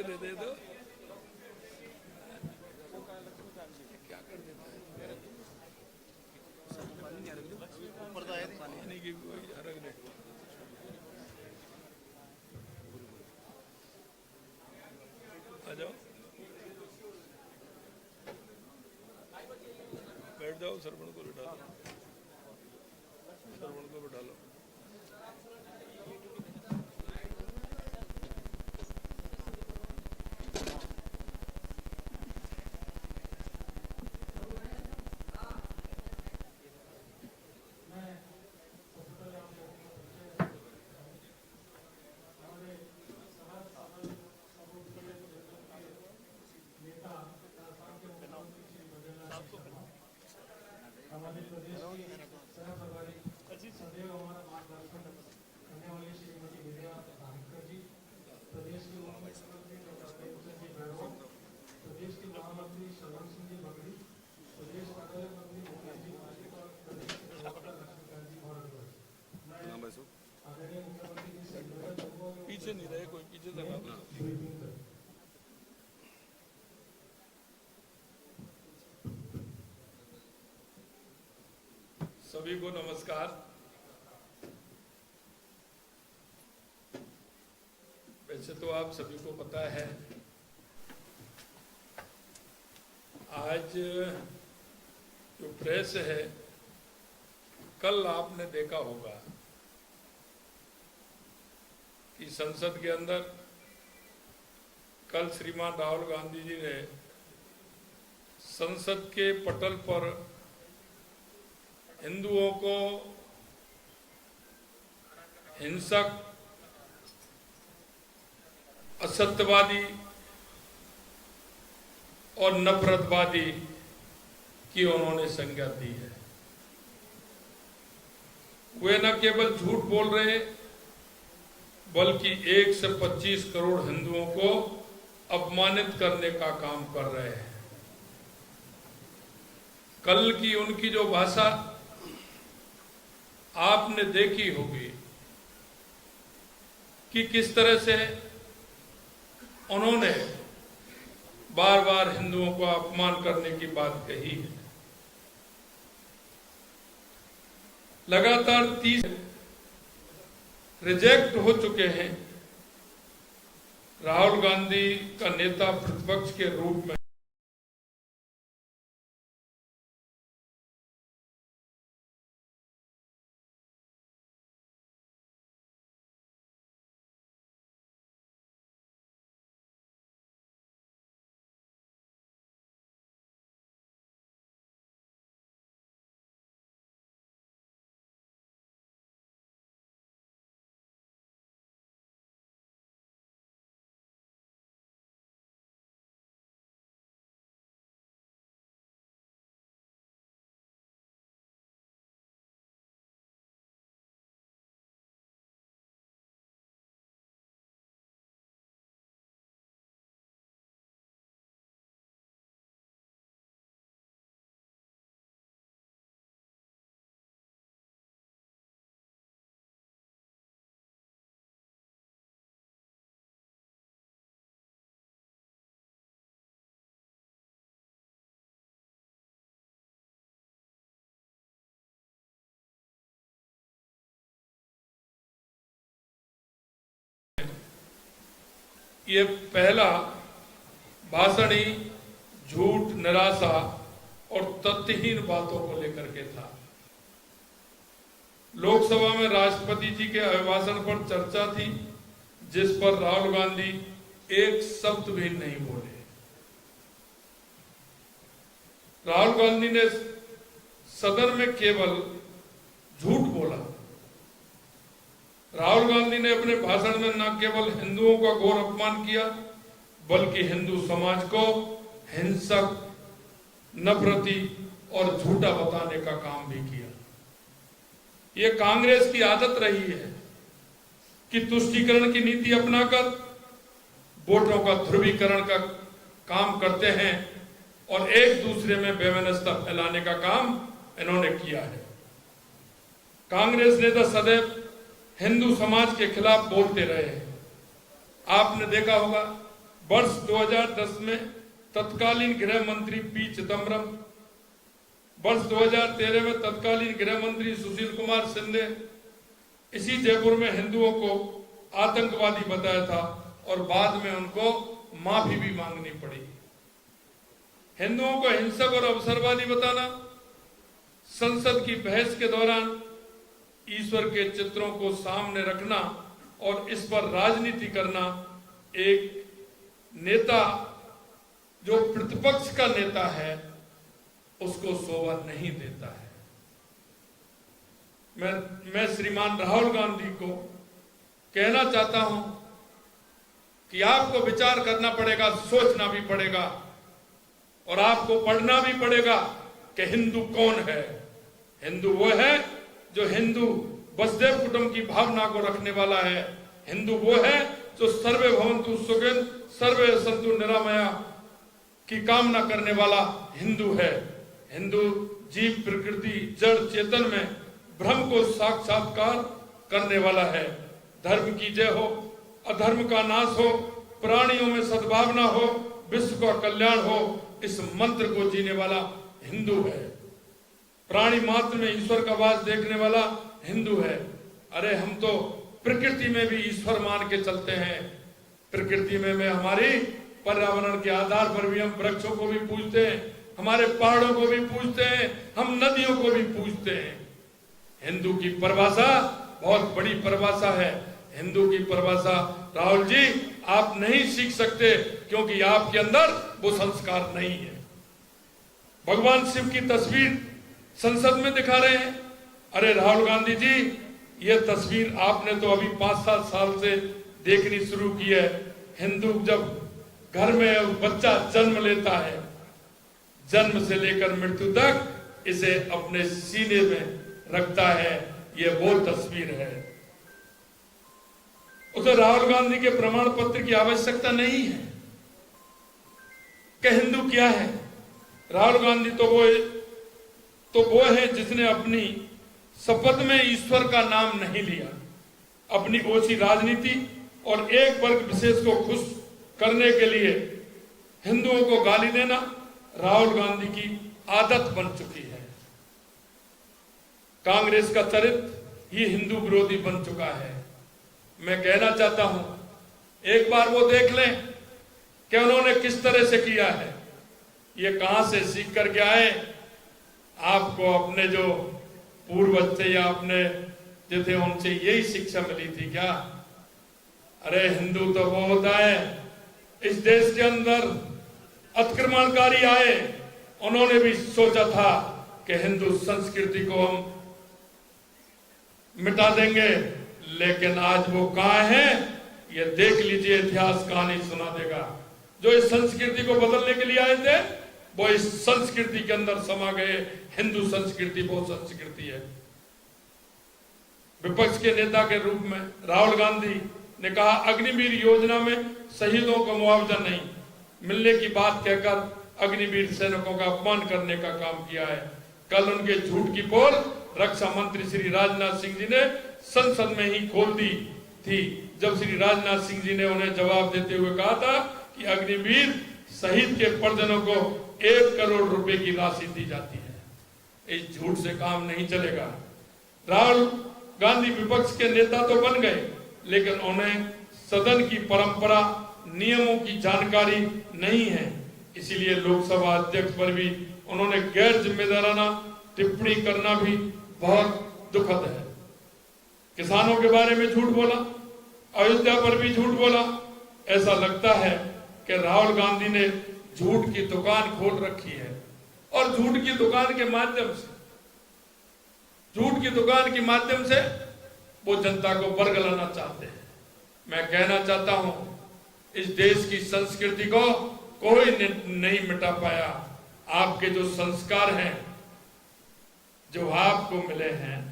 पहले दे दो, क्या कर देता है पानी की कोई रख दे। आ जाओ, बैठ जाओ, सरवण को बिठा लो, सरवण को बिठा लो। हमारे प्रदेश के सह प्रभारी सदैव हमारा मार्गदर्शन करने वाले श्रीमती विद्या धारकर जी, प्रदेश के उप मुख्यमंत्री डॉक्टर प्रेमचंद जी भैरव, प्रदेश के महामंत्री श्रवण सिंह जी बगड़ी, प्रदेश कार्यालय मंत्री मुकेश जी पाटिल और प्रदेश के प्रवक्ता लक्ष्मीकांत जी भारद्वाज। मैं आदरणीय मुख्यमंत्री जी से निवेदन करूंगा पीछे नहीं रहे कोई, पीछे से ना सभी को नमस्कार। वैसे तो आप सभी को पता है, आज जो प्रेस है, कल आपने देखा होगा कि संसद के अंदर कल श्रीमान राहुल गांधी जी ने संसद के पटल पर हिंदुओं को हिंसक, असत्यवादी और नफरतवादी की उन्होंने संज्ञा दी है। वे न केवल झूठ बोल रहे, बल्कि 1 से 25 करोड़ हिंदुओं को अपमानित करने का काम कर रहे हैं। कल की उनकी जो भाषा आपने देखी होगी कि किस तरह से उन्होंने बार बार हिंदुओं को अपमान करने की बात कही है। लगातार 30 रिजेक्ट हो चुके हैं। राहुल गांधी का नेता प्रतिपक्ष के रूप में ये पहला भाषण ही झूठ, निराशा और तथ्यहीन बातों को लेकर के था। लोकसभा में राष्ट्रपति जी के अभिभाषण पर चर्चा थी, जिस पर राहुल गांधी एक शब्द भी नहीं बोले। राहुल गांधी ने सदन में केवल झूठ बोला। राहुल गांधी ने अपने भाषण में न केवल हिंदुओं का घोर अपमान किया, बल्कि हिंदू समाज को हिंसक, नफरती और झूठा बताने का काम भी किया। ये कांग्रेस की आदत रही है कि तुष्टीकरण की नीति अपनाकर वोटों का ध्रुवीकरण का काम करते हैं और एक दूसरे में वैमनस्यता फैलाने का काम इन्होंने किया है। कांग्रेस नेता सदैव हिंदू समाज के खिलाफ बोलते रहे हैं। आपने देखा होगा वर्ष 2010 में तत्कालीन गृह मंत्री पी चिदम्बरम, वर्ष 2013 में तत्कालीन गृह मंत्री सुशील कुमार शिंदे इसी जयपुर में हिंदुओं को आतंकवादी बताया था और बाद में उनको माफी भी मांगनी पड़ी। हिंदुओं को हिंसक और अवसरवादी बताना, संसद की बहस के दौरान ईश्वर के चित्रों को सामने रखना और इस पर राजनीति करना एक नेता जो प्रतिपक्ष का नेता है उसको शोभा नहीं देता है। मैं श्रीमान राहुल गांधी को कहना चाहता हूं कि आपको विचार करना पड़ेगा, सोचना भी पड़ेगा और आपको पढ़ना भी पड़ेगा कि हिंदू कौन है। हिंदू वो है जो हिंदू वसुदेव कुटुंब की भावना को रखने वाला है। हिंदू वो है जो सर्वे भवन्तु सुखिनो सर्वे सन्तु निरामया की कामना करने वाला हिंदू है। हिंदू जीव प्रकृति जड़ चेतन में ब्रह्म को साक्षात्कार करने वाला है। धर्म की जय हो, अधर्म का नाश हो, प्राणियों में सद्भावना हो, विश्व का कल्याण हो, इस मंत्र को जीने वाला हिंदू है। प्राणी मात्र में ईश्वर का वास देखने वाला हिंदू है। अरे हम तो प्रकृति में भी ईश्वर मान के चलते हैं। प्रकृति में हमारी पर्यावरण के आधार पर भी हम वृक्षों को भी पूजते हैं, हमारे पहाड़ों को भी पूजते हैं, हम नदियों को भी पूजते हैं। हिंदू की परिभाषा बहुत बड़ी परिभाषा है। हिंदू की परिभाषा राहुल जी आप नहीं सीख सकते क्योंकि आपके अंदर वो संस्कार नहीं है। भगवान शिव की तस्वीर संसद में दिखा रहे हैं। अरे राहुल गांधी जी ये तस्वीर आपने तो अभी 5-7 साल से देखनी शुरू की है। हिंदू जब घर में बच्चा जन्म लेता है, जन्म से लेकर मृत्यु तक इसे अपने सीने में रखता है, ये वो तस्वीर है। उसे राहुल गांधी के प्रमाण पत्र की आवश्यकता नहीं है कि हिंदू क्या है। राहुल गांधी तो वो है जिसने अपनी शपथ में ईश्वर का नाम नहीं लिया। अपनी ओछी राजनीति और एक वर्ग विशेष को खुश करने के लिए हिंदुओं को गाली देना राहुल गांधी की आदत बन चुकी है। कांग्रेस का चरित्र ही हिंदू विरोधी बन चुका है। मैं कहना चाहता हूं एक बार वो देख लें कि उन्होंने किस तरह से किया है, ये कहां से सीख करके आए। आपको अपने जो पूर्वज थे या अपने जो थे उनसे यही शिक्षा मिली थी क्या? अरे हिंदू तो वो होता है, इस देश के अंदर अतिक्रमणकारी आए, उन्होंने भी सोचा था कि हिंदू संस्कृति को हम मिटा देंगे, लेकिन आज वो कहां है ये देख लीजिए, इतिहास कहानी सुना देगा। जो इस संस्कृति को बदलने के लिए आए थे वो इस संस्कृति के अंदर समा गए। हिंदू संस्कृति वो संस्कृति है। विपक्ष के नेता के रूप में राहुल गांधी ने कहा अग्निवीर योजना में शहीदों को मुआवजा नहीं मिलने की बात कहकर अग्निवीर सैनिकों का अपमान करने का काम किया है। कल उनके झूठ की पोल रक्षा मंत्री श्री राजनाथ सिंह जी ने संसद में ही खोल दी थी, जब श्री राजनाथ सिंह जी ने उन्हें जवाब देते हुए कहा था कि अग्निवीर शहीद के परिजनों को 1 करोड़ रुपए की राशि दी जाती है। इस झूठ से काम नहीं चलेगा। राहुल गांधी विपक्ष के नेता तो बन गए, लेकिन उन्हें सदन की परंपरा नियमों की जानकारी नहीं है। इसीलिए लोकसभा अध्यक्ष पर भी उन्होंने गैर जिम्मेदाराना टिप्पणी करना भी बहुत दुखद है। किसानों के बारे में झूठ बोला, अयोध्या पर भी झूठ बोला। ऐसा लगता है कि राहुल गांधी ने झूठ की दुकान खोल रखी है और झूठ की दुकान के माध्यम से वो जनता को बरगलाना चाहते हैं। मैं कहना चाहता हूं इस देश की संस्कृति को कोई नहीं मिटा पाया। आपके जो संस्कार हैं, जो आपको मिले हैं,